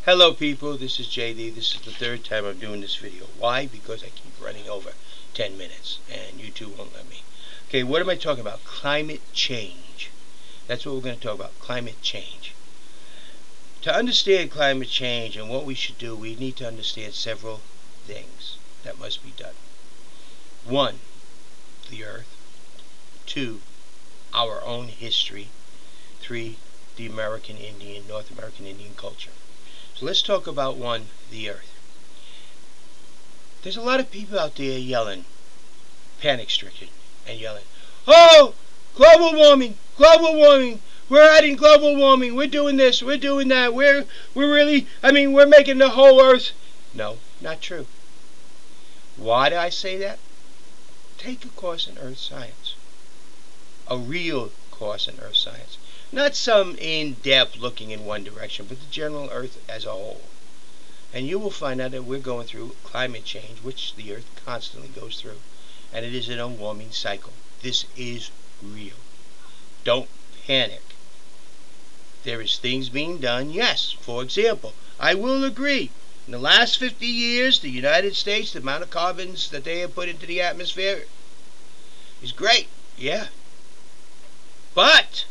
Hello people, this is JD. This is the third time I'm doing this video. Why? Because I keep running over 10 minutes and YouTube won't let me. Okay, what am I talking about? Climate change. That's what we're going to talk about, climate change. To understand climate change and what we should do, we need to understand several things that must be done. 1, the earth. 2, our own history. 3, the American Indian, North American Indian culture. So let's talk about 1, the earth. There's a lot of people out there yelling, panic-stricken, and yelling, "Oh, global warming, global warming, we're adding global warming, we're doing this, we're doing that, we're making the whole earth." No, not true. Why do I say that? Take a course in earth science. A real course in earth science. Not some in-depth looking in one direction, but the general earth as a whole. And you will find out that we're going through climate change, which the earth constantly goes through. And it is in a warming cycle. This is real. Don't panic. There is things being done, yes. For example, I will agree, in the last 50 years, the United States, the amount of carbons that they have put into the atmosphere is great. Yeah. But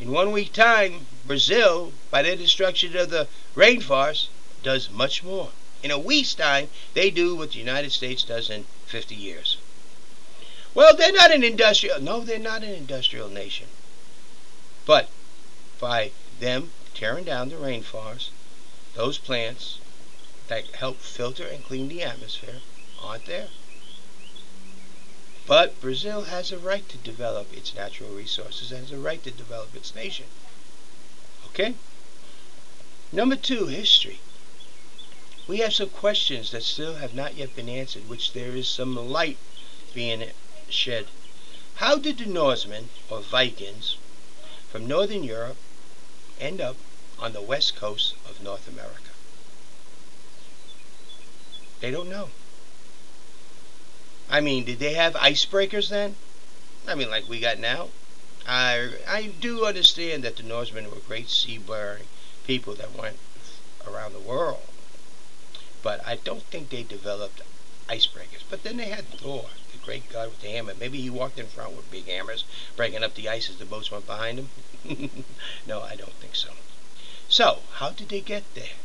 in 1 week time, Brazil, by their destruction of the rainforest, does much more. In a week's time, they do what the United States does in 50 years. Well, they're not an industrial, no, they're not an industrial nation. But by them tearing down the rainforest, those plants that help filter and clean the atmosphere aren't there. But Brazil has a right to develop its natural resources, has a right to develop its nation. Okay? Number 2, history. We have some questions that still have not yet been answered, which there is some light being shed. How did the Norsemen, or Vikings, from Northern Europe end up on the west coast of North America? They don't know. I mean, did they have icebreakers then? I mean, like we got now? I do understand that the Norsemen were great seafaring people that went around the world. But I don't think they developed icebreakers. But then they had Thor, the great god with the hammer. Maybe he walked in front with big hammers, breaking up the ice as the boats went behind him. No, I don't think so. So, how did they get there?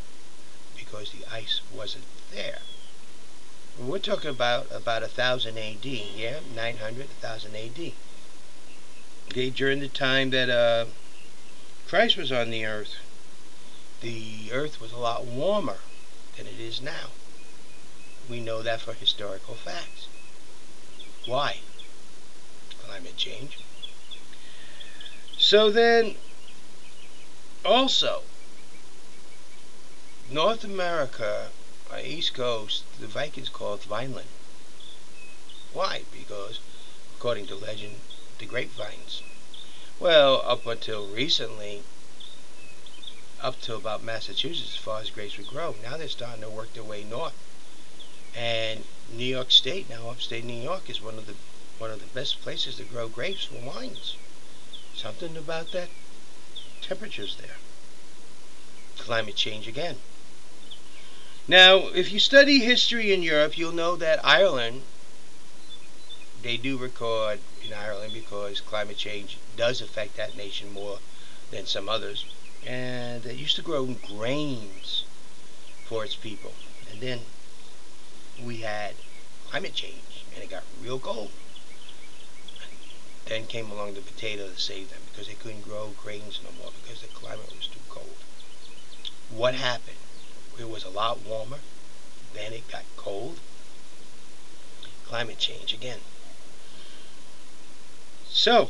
Because the ice wasn't there. We're talking about 1000 AD, yeah? 900, 1000 AD. Okay, during the time that Christ was on the earth was a lot warmer than it is now. We know that for historical facts. Why? Climate change. So then, also, North America, East Coast, the Vikings called Vineland. Why? Because, according to legend, the grapevines. Well, up until recently, up to about Massachusetts, as far as grapes would grow. Now they're starting to work their way north. And New York State, now upstate New York, is one of the best places to grow grapes for wines. Something about that temperatures there. Climate change again. Now, if you study history in Europe, you'll know that Ireland, they do record in Ireland because climate change does affect that nation more than some others. And they used to grow grains for its people. And then we had climate change, and it got real cold. Then came along the potato to save them because they couldn't grow grains no more because the climate was too cold. What happened? It was a lot warmer, then it got cold. Climate change again. So,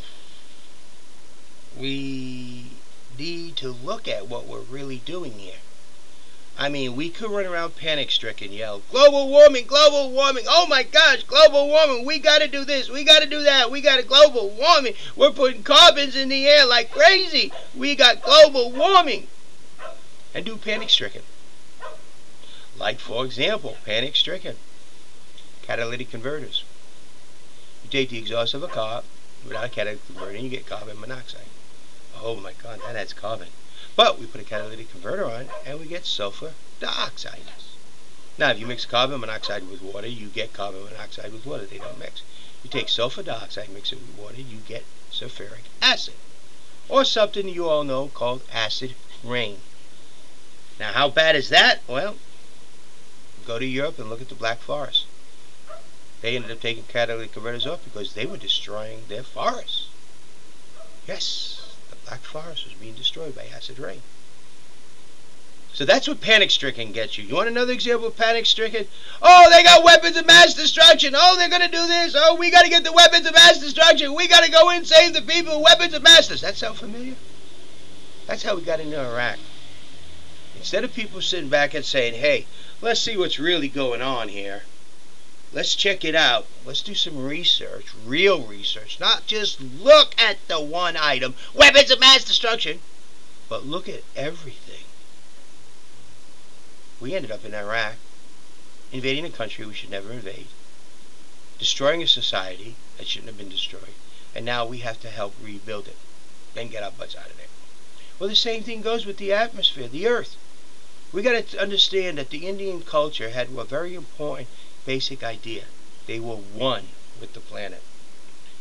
we need to look at what we're really doing here. I mean, we could run around panic-stricken, yell, global warming, oh my gosh, global warming, we gotta do this, we gotta do that, we got a global warming, we're putting carbons in the air like crazy, we got global warming, and do panic-stricken. Like, for example, panic-stricken catalytic converters. You take the exhaust of a car without a catalytic converter and you get carbon monoxide. Oh my God, that adds carbon. But we put a catalytic converter on and we get sulfur dioxide. Now, if you mix carbon monoxide with water, you get carbon monoxide with water. They don't mix. You take sulfur dioxide, mix it with water, you get sulfuric acid. Or something you all know called acid rain. Now, how bad is that? Well, go to Europe and look at the Black Forest. They ended up taking catalytic converters off because they were destroying their forests. Yes, the Black Forest was being destroyed by acid rain. So that's what panic-stricken gets you. You want another example of panic-stricken? Oh, they got weapons of mass destruction. Oh, they're going to do this. Oh, we got to get the weapons of mass destruction. We got to go in and save the people with weapons of mass. Does that sound familiar? That's how we got into Iraq. Instead of people sitting back and saying, hey, let's see what's really going on here. Let's check it out. Let's do some research, real research. Not just look at the one item, weapons of mass destruction, but look at everything. We ended up in Iraq, invading a country we should never invade, destroying a society that shouldn't have been destroyed, and now we have to help rebuild it, then get our butts out of there. Well, the same thing goes with the atmosphere, the earth. We got to understand that the Indian culture had a very important basic idea. They were one with the planet.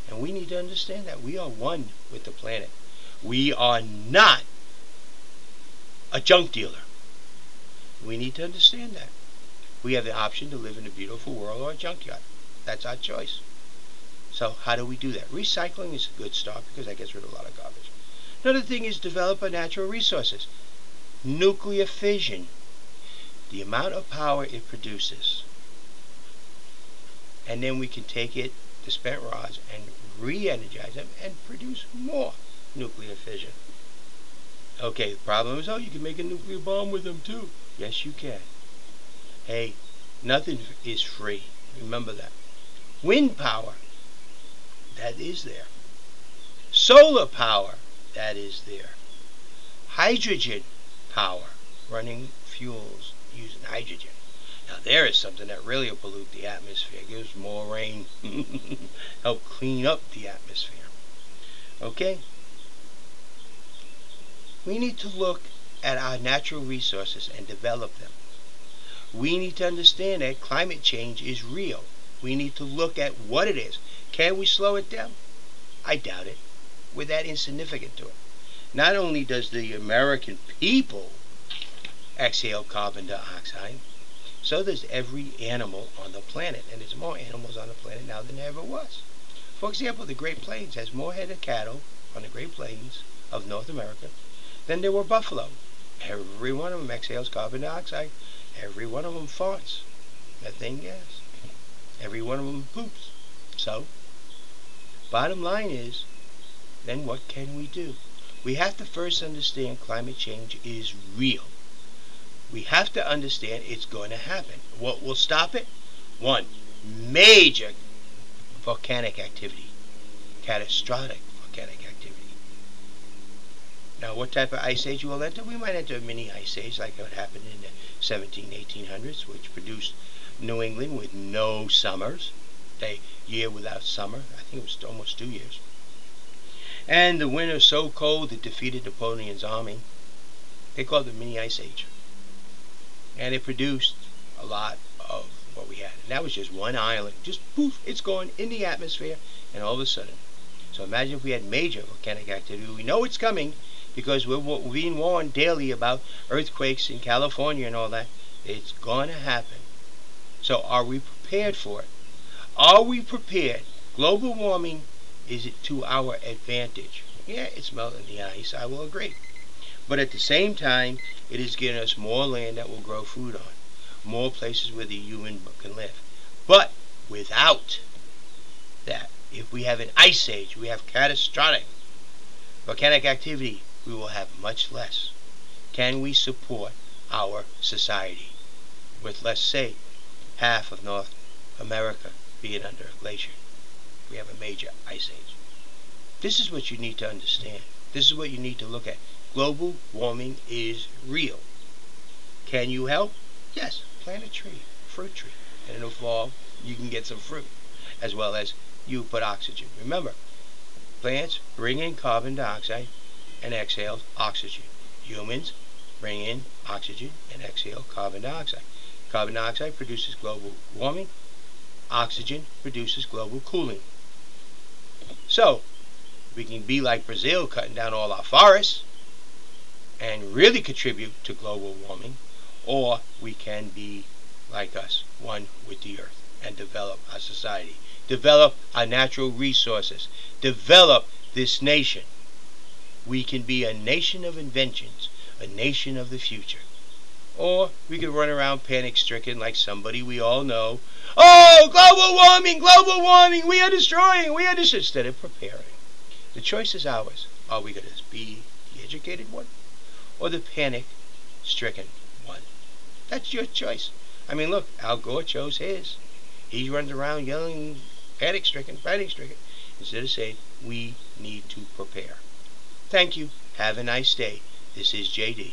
And we need to understand that. We are one with the planet. We are not a junk dealer. We need to understand that. We have the option to live in a beautiful world or a junkyard. That's our choice. So how do we do that? Recycling is a good start because that gets rid of a lot of garbage. Another thing is develop our natural resources. Nuclear fission. The amount of power it produces. And then we can take it, the spent rods, and re-energize them and produce more nuclear fission. Okay, the problem is, oh, you can make a nuclear bomb with them too. Yes, you can. Hey, nothing is free. Remember that. Wind power, that is there. Solar power, that is there. Hydrogen power, running fuels using hydrogen. Now there is something that really will pollute the atmosphere, gives more rain, help clean up the atmosphere. Okay? We need to look at our natural resources and develop them. We need to understand that climate change is real. We need to look at what it is. Can we slow it down? I doubt it. We're that insignificant to it. Not only does the American people exhale carbon dioxide, so does every animal on the planet. And there's more animals on the planet now than there ever was. For example, the Great Plains has more head of cattle on the Great Plains of North America than there were buffalo. Every one of them exhales carbon dioxide. Every one of them farts methane gas. Every one of them poops. So, bottom line is, then what can we do? We have to first understand climate change is real. We have to understand it's going to happen. What will stop it? One, major volcanic activity. Catastrophic volcanic activity. Now, what type of ice age will enter? We might enter a mini ice age like what happened in the 1800s, which produced New England with no summers. A year without summer. I think it was almost 2 years. And the winter so cold it defeated Napoleon's army. They called it the mini ice age. And it produced a lot of what we had. And that was just one island. Just poof, it's gone in the atmosphere, and all of a sudden. So imagine if we had major volcanic activity. We know it's coming because we're being warned daily about earthquakes in California and all that. It's going to happen. So are we prepared for it? Are we prepared? Global warming is to our advantage. Yeah, it's melting the ice, I will agree. But at the same time, it is giving us more land that we'll grow food on. More places where the human can live. But without that, if we have an ice age, we have catastrophic volcanic activity, we will have much less. Can we support our society with, let's say, half of North America being under a glacier? We have a major ice age. This is what you need to understand. This is what you need to look at. Global warming is real. Can you help? Yes. Plant a tree, fruit tree. And in the fall, you can get some fruit. As well as you put oxygen. Remember, plants bring in carbon dioxide and exhale oxygen. Humans bring in oxygen and exhale carbon dioxide. Carbon dioxide produces global warming. Oxygen produces global cooling. So, we can be like Brazil, cutting down all our forests and really contribute to global warming, or we can be like us, one with the earth, and develop our society, develop our natural resources, develop this nation. We can be a nation of inventions, a nation of the future. Or we could run around panic-stricken like somebody we all know. Oh, global warming, we are destroying, instead of preparing. The choice is ours. Are we going to be the educated one or the panic-stricken one? That's your choice. I mean, look, Al Gore chose his. He runs around yelling, panic-stricken, instead of saying, we need to prepare. Thank you. Have a nice day. This is JD.